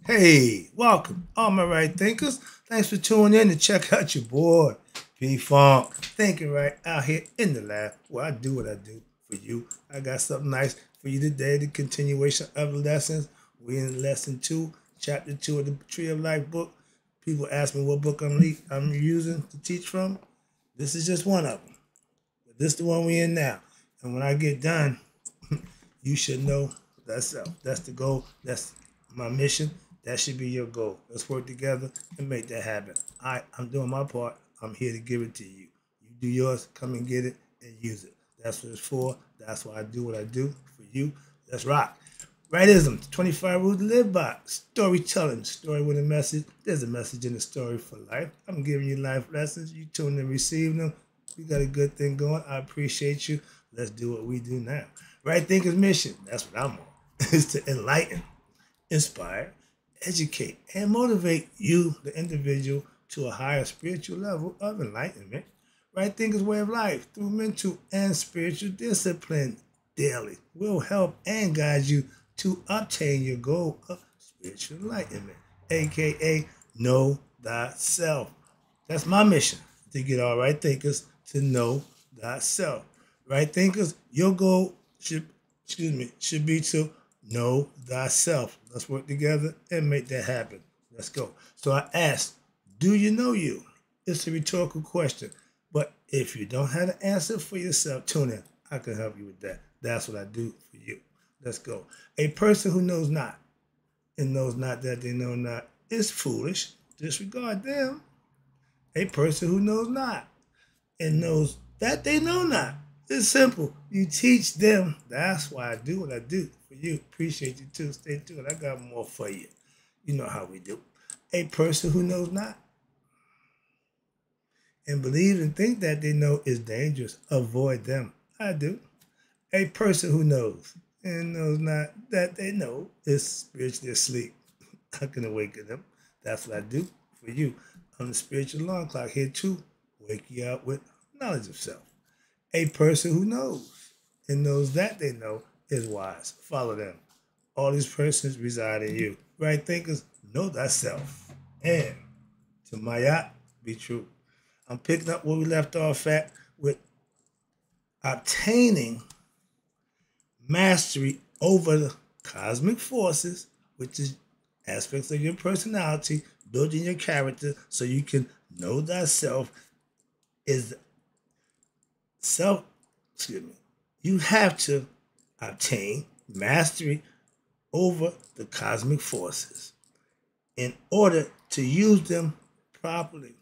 Hey, welcome, all my right thinkers. Thanks for tuning in to check out your boy, P Funk. Thinking right out here in the lab where I do what I do for you. I got something nice for you today, the continuation of the lessons. We're in lesson 2, chapter 2 of the Tree of Life book. People ask me what book I'm using to teach from. This is just one of them. But this is the one we're in now. And when I get done, you should know that's That's the goal. That's my mission. That should be your goal. Let's work together and make that happen. I'm doing my part. I'm here to give it to you. You do yours. Come and get it and use it. That's what it's for. That's why I do what I do for you. Let's rock. Rightism, 25 rules to live by. Storytelling, story with a message. There's a message in the story for life. I'm giving you life lessons. You tune in and receive them. We got a good thing going. I appreciate you. Let's do what we do now. Right Thinker's mission, that's what I'm on, is to enlighten, inspire, educate, and motivate you, the individual, to a higher spiritual level of enlightenment. Right Thinker's way of life through mental and spiritual discipline daily will help and guide you to obtain your goal of spiritual enlightenment, aka know thyself. That's my mission, to get all right thinkers to know thyself. Right thinkers, your goal should be to know thyself. Let's work together and make that happen. Let's go. So I asked, do you know you? It's a rhetorical question. But if you don't have the answer for yourself, tune in. I can help you with that. That's what I do for you. Let's go. A person who knows not and knows not that they know not is foolish. Disregard them. A person who knows not and knows that they know not. It's simple. You teach them. That's why I do what I do for you. Appreciate you too. Stay tuned. I got more for you. You know how we do. A person who knows not and believes and think that they know is dangerous. Avoid them. I do. A person who knows and knows not that they know is spiritually asleep. I can awaken them. That's what I do for you. I'm the spiritual alarm clock here to wake you up with knowledge of self. A person who knows and knows that they know is wise. Follow them. All these persons reside in you. Right thinkers, know thyself. And to Mayat, be true. I'm picking up where we left off at with obtaining mastery over the cosmic forces, which is aspects of your personality, building your character so you can know thyself is self, you have to obtain mastery over the cosmic forces in order to use them properly.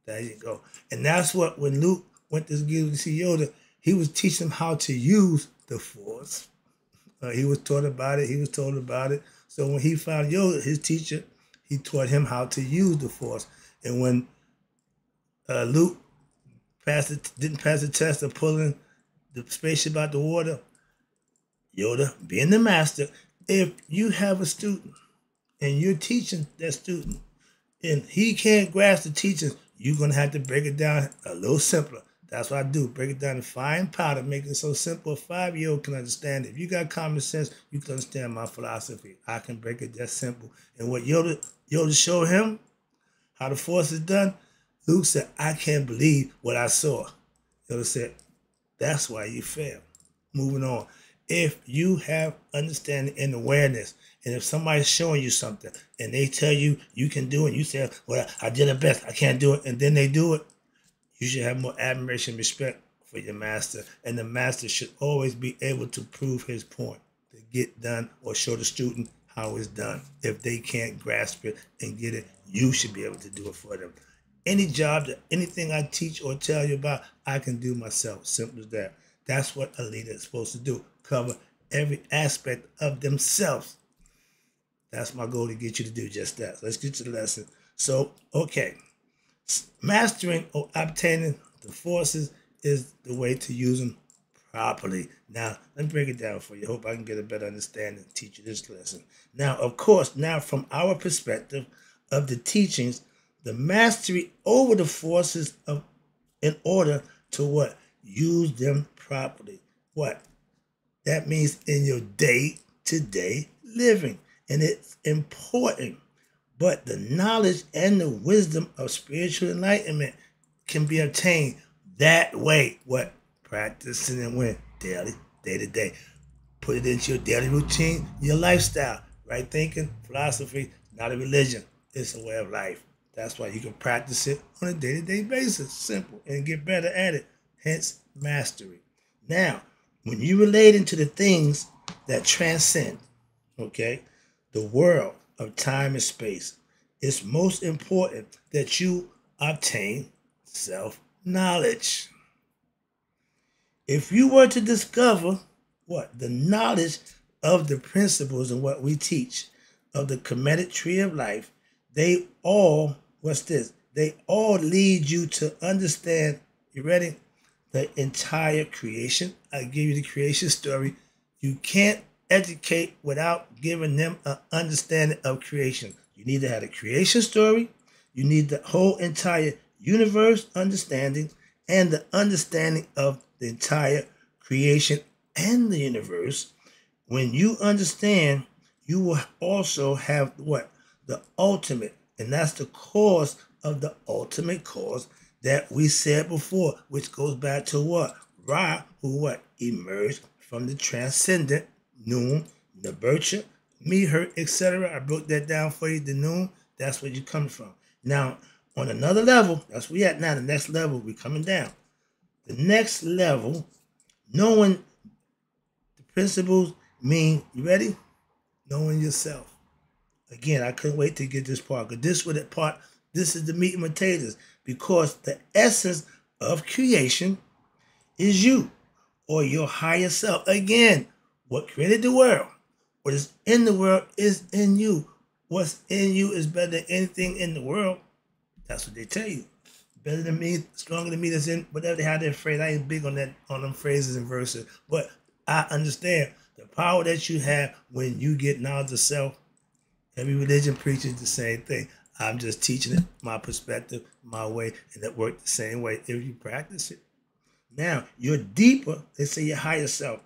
There you go. And that's what when Luke went to see Yoda, he was teaching him how to use the force. He was taught about it. He was told about it. So when he found Yoda, his teacher, he taught him how to use the force. And when Luke didn't pass the test of pulling the spaceship out the water, Yoda, being the master, if you have a student and you're teaching that student and he can't grasp the teachings, you're going to have to break it down a little simpler. That's what I do. Break it down to fine powder, make it so simple a 5-year-old can understand it. If you got common sense, you can understand my philosophy. I can break it that simple. And what Yoda showed him, how the force is done, Luke said, I can't believe what I saw. Yoda said, that's why you fail. Moving on. If you have understanding and awareness, and if somebody's showing you something and they tell you you can do it, and you say, well, I did it best, I can't do it, and then they do it, you should have more admiration and respect for your master. And the master should always be able to prove his point, to get done or show the student how it's done. If they can't grasp it and get it, you should be able to do it for them. Any job, anything I teach or tell you about, I can do myself. Simple as that. That's what a leader is supposed to do. Cover every aspect of themselves. That's my goal, to get you to do just that. So let's get to the lesson. So, okay. Mastering or obtaining the forces is the way to use them properly. Now, let me break it down for you. Hope I can get a better understanding and teach you this lesson. Now, of course, now from our perspective of the teachings, the mastery over the forces of in order to what? Use them properly. What? That means in your day-to-day living. and it's important. But the knowledge and the wisdom of spiritual enlightenment can be obtained that way. What? Practicing and when? Daily, day to day. Put it into your daily routine, your lifestyle. Right thinking, philosophy, not a religion. It's a way of life. That's why you can practice it on a day-to-day basis. Simple. And get better at it. Hence, mastery. Now, when you relate into the things that transcend, okay, the world of time and space, it's most important that you obtain self-knowledge. If you were to discover what? The knowledge of the principles and what we teach of the Kemetic tree of life, they all, what's this? They all lead you to understand, you ready? The entire creation. I give you the creation story. You can't educate without giving them an understanding of creation. You need to have a creation story. You need the whole entire universe understanding and the understanding of the entire creation and the universe. When you understand, you will also have what? The ultimate, and that's the cause of the ultimate cause that we said before, which goes back to what? Ra, who what? Emerged from the transcendent, Noon, Nurture, me, her, etc. I broke that down for you, the Noon, that's where you're coming from. Now, on another level, that's where we at now, the next level, we're coming down. The next level, knowing the principles mean, you ready? Knowing yourself. Again, I couldn't wait to get this part, because this is the meat and potatoes, because the essence of creation is you, or your higher self. Again, what created the world, what is in the world is in you. What's in you is better than anything in the world. That's what they tell you. Better than me, stronger than me, that's in whatever they have their phrase. I ain't big on that, on them phrases and verses, but I understand the power that you have when you get knowledge of self. Every religion preaches the same thing. I'm just teaching it, my perspective, my way, and it works the same way if you practice it. Now, you're deeper, they say your higher self.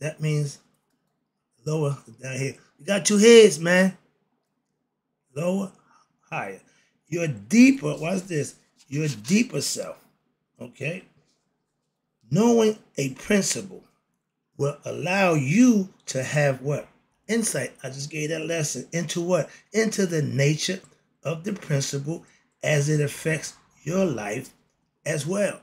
That means lower, down here. You got two heads, man. Lower, higher. Your deeper, what's this? Your deeper self, okay? Knowing a principle will allow you to have what? Insight. I just gave that lesson into what? Into the nature of the principle as it affects your life as well.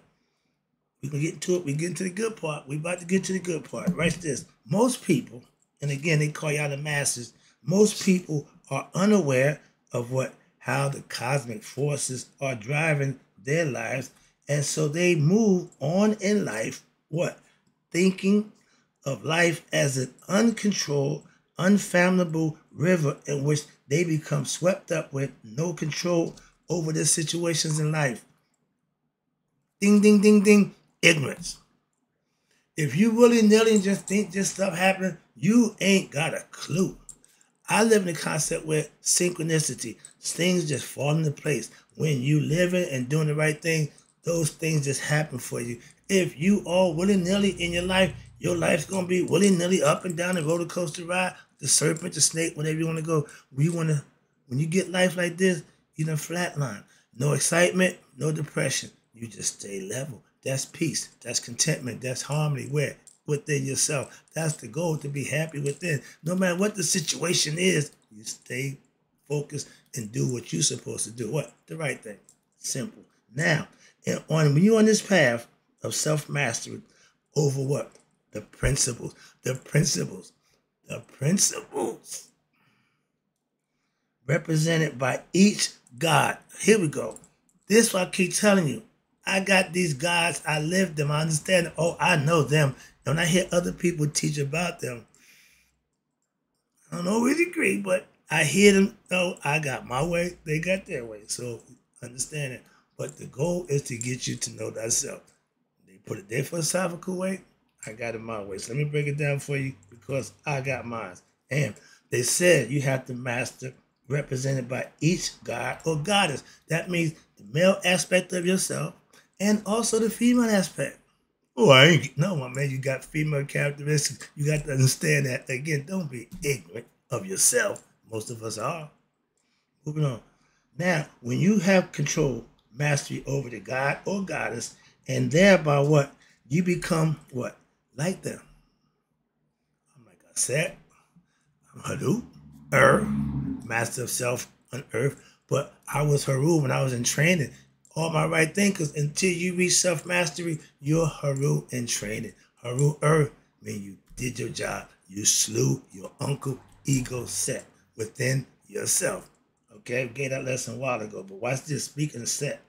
We can get into it. We get into the good part. We about to get to the good part. Write this. Most people, and again, they call y'all the masses, most people are unaware of how the cosmic forces are driving their lives. And so they move on in life, what? Thinking of life as an uncontrolled, unfathomable river in which they become swept up with no control over their situations in life. Ding, ding, ding, ding. Ignorance. If you willy-nilly just think just stuff happening, you ain't got a clue. I live in the concept where synchronicity, things just fall into place. When you living and doing the right thing, those things just happen for you. If you are willy-nilly in your life's going to be willy-nilly up and down the roller coaster ride, the serpent, the snake, whatever you want to go. When you get life like this, you done flatline. No excitement, no depression. You just stay level. That's peace. That's contentment. That's harmony. Where? Within yourself. That's the goal, to be happy within. No matter what the situation is, you stay focused and do what you're supposed to do. What? The right thing. Simple. Now, when you're on this path of self-mastery over what? The principles. The principles. The principles represented by each God. Here we go. This is what I keep telling you. I got these gods. I live them. I understand them. Oh, I know them. And when I hear other people teach about them, I don't always agree, but I hear them. Oh, I got my way. They got their way. So understand it. But the goal is to get you to know thyself. They put it their philosophical way. I got it my way. So let me break it down for you because I got mine. And they said you have to master represented by each god or goddess. That means the male aspect of yourself and also the female aspect. Oh, no, my man, you got female characteristics. You got to understand that. Again, don't be ignorant of yourself. Most of us are. Moving on. Now, when you have control, mastery over the god or goddess, and thereby what? You become what? Like them. I'm like I said, I'm Haru, master of self on earth. But I was Haru when I was in training. All my right thinkers, until you reach self-mastery, you're Haru in training. Haru means you did your job. You slew your uncle ego set within yourself. Okay, we gave that lesson a while ago, but watch this. Speaking of set.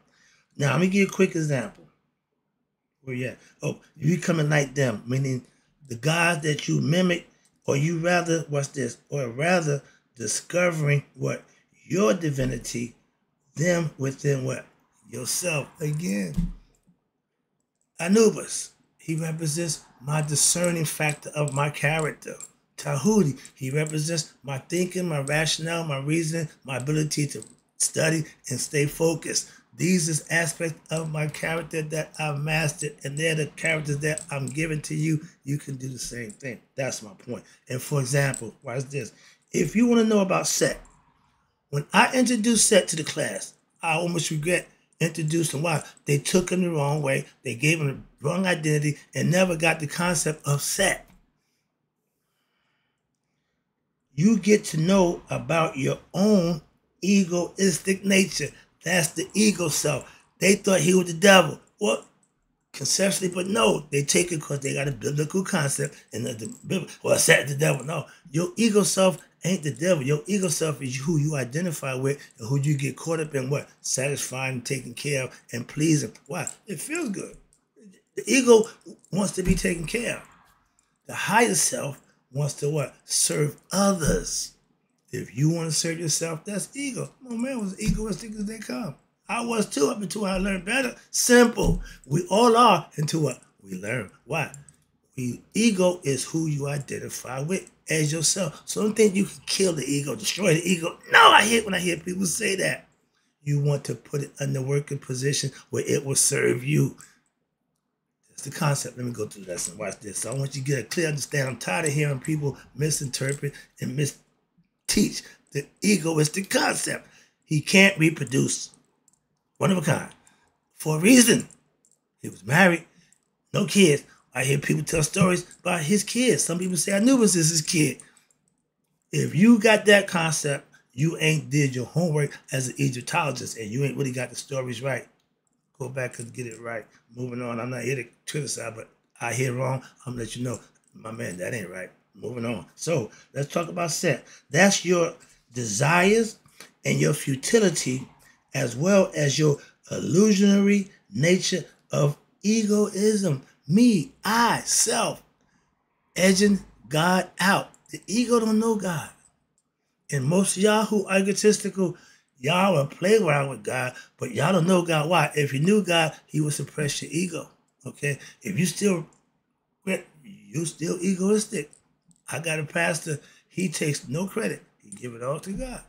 Now, let me give you a quick example. Where you at? Oh, you becoming like them, meaning the gods that you mimic, or you rather, watch this, or rather discovering what your divinity, them within what? Yourself. Again, Anubis, he represents my discerning factor of my character. Tahuti, he represents my thinking, my rationale, my reasoning, my ability to study and stay focused. These is aspects of my character that I've mastered, and they're the characters that I'm giving to you. You can do the same thing. That's my point. And for example, watch this. If you want to know about Set, when I introduced Set to the class, I almost regret introducing. Why? They took him the wrong way. They gave him the wrong identity and never got the concept of Set. You get to know about your own egoistic nature. That's the ego self. They thought he was the devil. Well, conceptually, but no, they take it because they got a biblical concept and well, Set the devil. No, your ego self ain't the devil. Your ego self is who you identify with and who you get caught up in what? Satisfying, taking care of, and pleasing. Why? It feels good. The ego wants to be taken care of. The higher self wants to what? Serve others. If you want to serve yourself, that's ego. Oh man, I was egoistic as they come. I was too, up until I learned better. Simple. We all are until what? We learn. Why? Ego is who you identify with as yourself. So don't think you can kill the ego, destroy the ego. No, I hate when I hear people say that. You want to put it in the working position where it will serve you. That's the concept. Let me go through the lesson. Watch this. So I want you to get a clear understanding. I'm tired of hearing people misinterpret and misteach the egoistic concept. He can't reproduce. One of a kind. For a reason. He was married. No kids. I hear people tell stories about his kids. Some people say Anubis is his kid. If you got that concept, you ain't did your homework as an Egyptologist and you ain't really got the stories right. Go back and get it right. Moving on. I'm not here to criticize, but I hear wrong. I'm gonna let you know, my man, that ain't right. Moving on. So let's talk about Set. That's your desires and your futility, as well as your illusionary nature of egoism. Me, I, self, edging God out. The ego don't know God. And most of y'all who are egotistical, y'all will play around with God, but y'all don't know God. Why? If you knew God, he would suppress your ego. Okay? If you still egoistic. I got a pastor, he takes no credit. He give it all to God.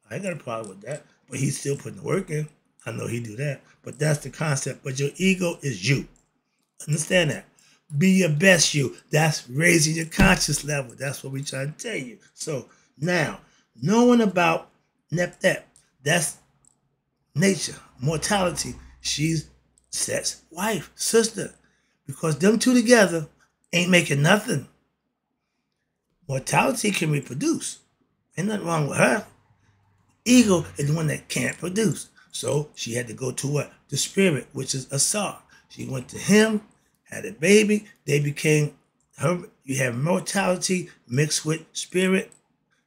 I ain't got a problem with that. But he's still putting the work in. I know he do that. But that's the concept. But your ego is you. Understand that. Be your best you. That's raising your conscious level. That's what we try to tell you. So now, knowing about Neptet, that's nature, mortality. She's Set's wife, sister. Because them two together ain't making nothing. Mortality can reproduce. Ain't nothing wrong with her. Ego is the one that can't produce. So she had to go to what? The spirit, which is Asar. She went to him, had a baby. They became her. You have mortality mixed with spirit.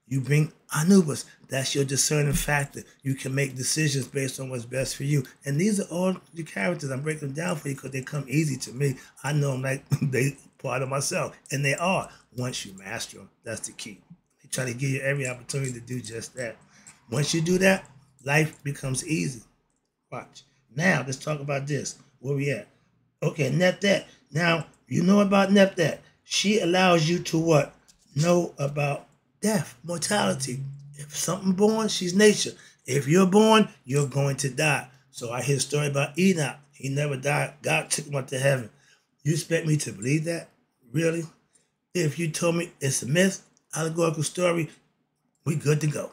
You bring Anubis. That's your discerning factor. You can make decisions based on what's best for you. And these are all your characters. I'm breaking them down for you because they come easy to me. I know them like they part of myself. And they are. Once you master them, that's the key. They try to give you every opportunity to do just that. Once you do that, life becomes easy. Watch. Now, let's talk about this. Where we at? Okay, Neptet. Now, you know about Neptet. She allows you to what? Know about death, mortality. If something born, she's nature. If you're born, you're going to die. So I hear a story about Enoch. He never died. God took him up to heaven. You expect me to believe that? Really? If you told me it's a myth, allegorical story, We good to go.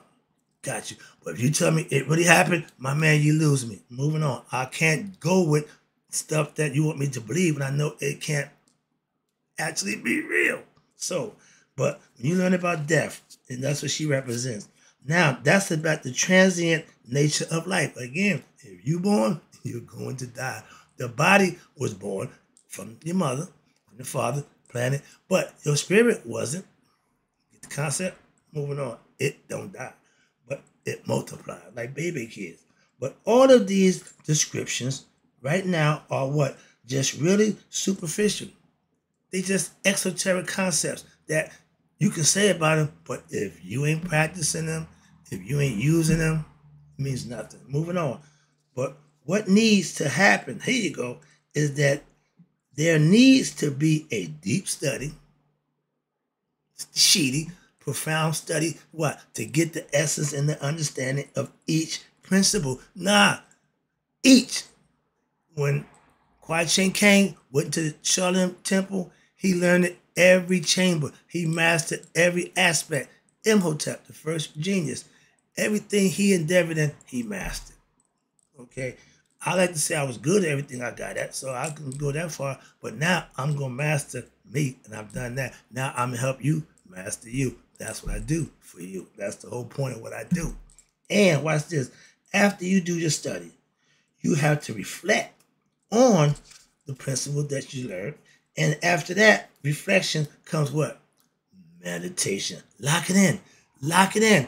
Got you. But if you tell me it really happened, my man, you lose me. Moving on. I can't go with stuff that you want me to believe, and I know it can't actually be real. So, but when you learn about death, and that's what she represents. Now, that's about the transient nature of life. Again, if you're born, you're going to die. The body was born from your mother, from your father, planet, but your spirit wasn't. Get the concept? Moving on. It don't die, but it multiplies like baby kids. But all of these descriptions right now are what? Just really superficial. They just esoteric concepts that you can say about them, but if you ain't practicing them, if you ain't using them, it means nothing. Moving on. But what needs to happen, here you go, is that there needs to be a deep study, sheedy, profound study, what? To get the essence and the understanding of each principle. Each. When Kwai Ching Kang went to the Shaolin Temple, he learned it every chamber. He mastered every aspect. Imhotep, the first genius, everything he endeavored in, he mastered. Okay? I like to say I was good at everything I got at, so I couldn't go that far. But now I'm going to master me, and I've done that. Now I'm going to help you master you. That's what I do for you. That's the whole point of what I do. And watch this. After you do your study, you have to reflect on the principle that you learned. And after that reflection comes what? Meditation. Lock it in. Lock it in.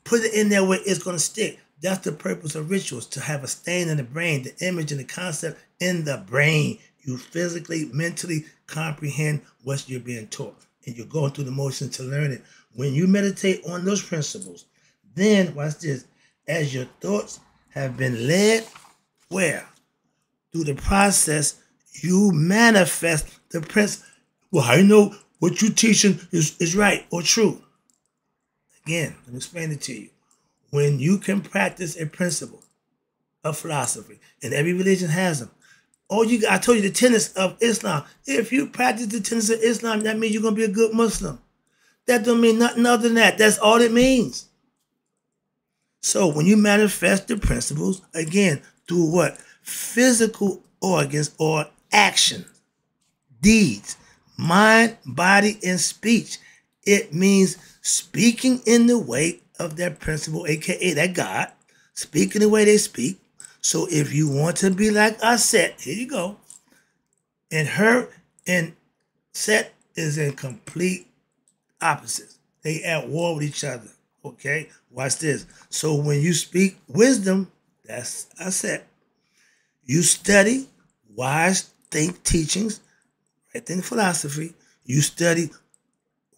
Put it in there where it's going to stick. That's the purpose of rituals, to have a stain in the brain, the image and the concept in the brain. You physically, mentally comprehend what you're being taught. And you're going through the motions to learn it. When you meditate on those principles, then, watch this, as your thoughts have been led, where? Through the process, you manifest the principle. Well, how you know what you're teaching is right or true? Again, let me explain it to you. When you can practice a principle, a philosophy, and every religion has them. I told you the tenets of Islam. If you practice the tenets of Islam, that means you're going to be a good Muslim. That don't mean nothing other than that. That's all it means. So when you manifest the principles, again, through what? Physical organs or action, deeds, mind, body, and speech. It means speaking in the way of that principle, aka that God, speaking the way they speak. So if you want to be like Aset, here you go. And her and Set is in complete opposites. They at war with each other. Okay? Watch this. So when you speak wisdom, that's Aset. You study wise teachings, right? Think philosophy. You study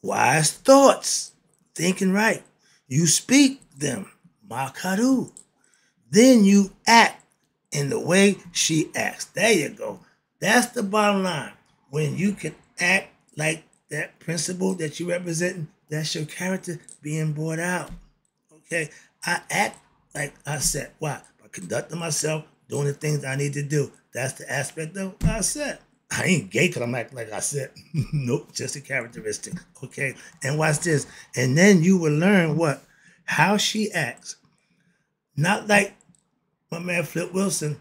wise thoughts, thinking right. You speak them, Makaru. Then you act in the way she acts. There you go. That's the bottom line. When you can act like that principle that you represent, that's your character being brought out. Okay? I act like I said. Why? By conducting myself, doing the things I need to do. That's the aspect of I said. I ain't gay because I'm acting like I said. Nope, just a characteristic. Okay? And watch this. And then you will learn what? How she acts. Not like my man Flip Wilson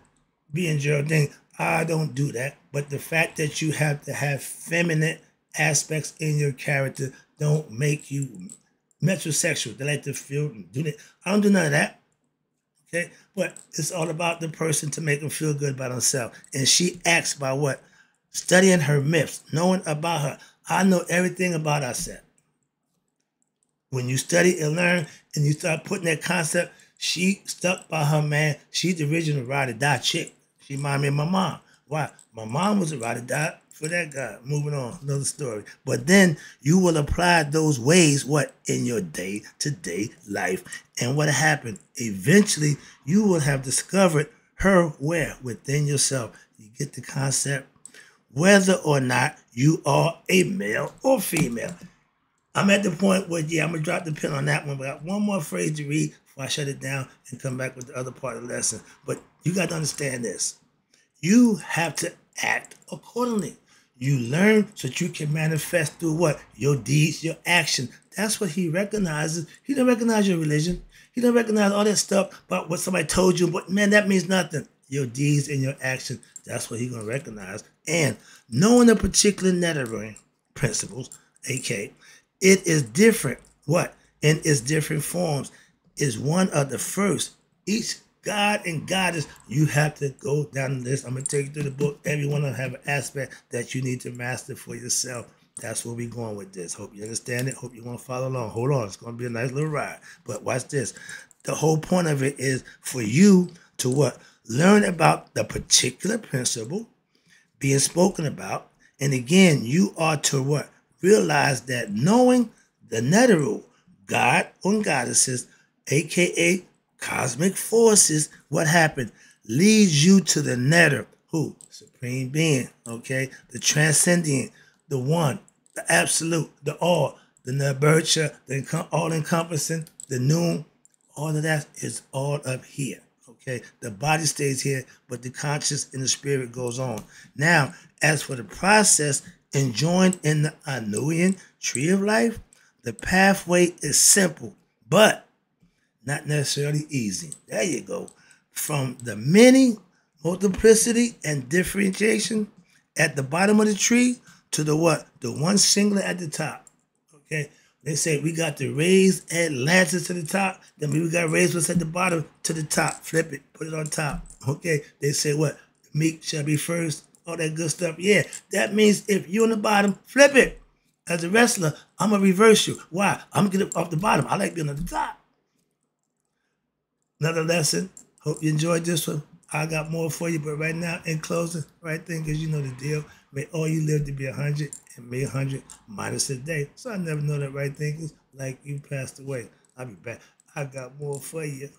being Geraldine. I don't do that. But the fact that you have to have feminine aspects in your character don't make you metrosexual. They like to feel and do that. I don't do none of that. Okay? But it's all about the person to make them feel good about themselves. And she acts by what? Studying her myths, knowing about her. I know everything about Aset. When you study and learn and you start putting that concept, she stuck by her man. She's the original ride or die chick. She reminded me of my mom. Why? My mom was a ride or die for that guy. Moving on, another story. But then you will apply those ways, what? In your day-to-day life. And what happened? Eventually, you will have discovered her where? Within yourself. You get the concept? Whether or not you are a male or female. I'm at the point where, I'm going to drop the pin on that one. But I got one more phrase to read before I shut it down and come back with the other part of the lesson. But you got to understand this. You have to act accordingly. You learn so that you can manifest through what? Your deeds, your action. That's what he recognizes. He don't recognize your religion. He don't recognize all that stuff about what somebody told you. But man, that means nothing. Your deeds and your action. That's what he's going to recognize. And knowing the particular nethering principles, aka, it is different. What? In its different forms is one of the first. Each God and goddess, you have to go down the list. I'm going to take you through the book. Every one of them have an aspect that you need to master for yourself. That's where we're going with this. Hope you understand it. Hope you want to follow along. Hold on. It's going to be a nice little ride. But watch this. The whole point of it is for you to what? Learn about the particular principle being spoken about. And again, you are to what? Realize that knowing the netero, God or goddesses, aka cosmic forces, what happened? Leads you to the netter. Who? Supreme being, okay? The transcendent, the one, the absolute, the all, the nurture, the all-encompassing, the noon. All of that is all up here, okay? The body stays here, but the conscious and the spirit goes on. Now, as for the process enjoined in the Anuian tree of life, the pathway is simple, but not necessarily easy. There you go. From the many, multiplicity, and differentiation at the bottom of the tree to the what? The one singular at the top. Okay? They say we got to raise Atlantis to the top, then we got to raise what's at the bottom to the top. Flip it, put it on top. Okay? They say what? Meek shall be first, all that good stuff. Yeah, that means if you're on the bottom, flip it. As a wrestler, I'm going to reverse you. Why? I'm going to get off the bottom. I like being on the top. Another lesson. Hope you enjoyed this one. I got more for you, but right now, in closing, right thing, because you know the deal. May all you live to be 100, and may 100 minus a day. So I never know that right thing is like you passed away. I'll be back. I got more for you.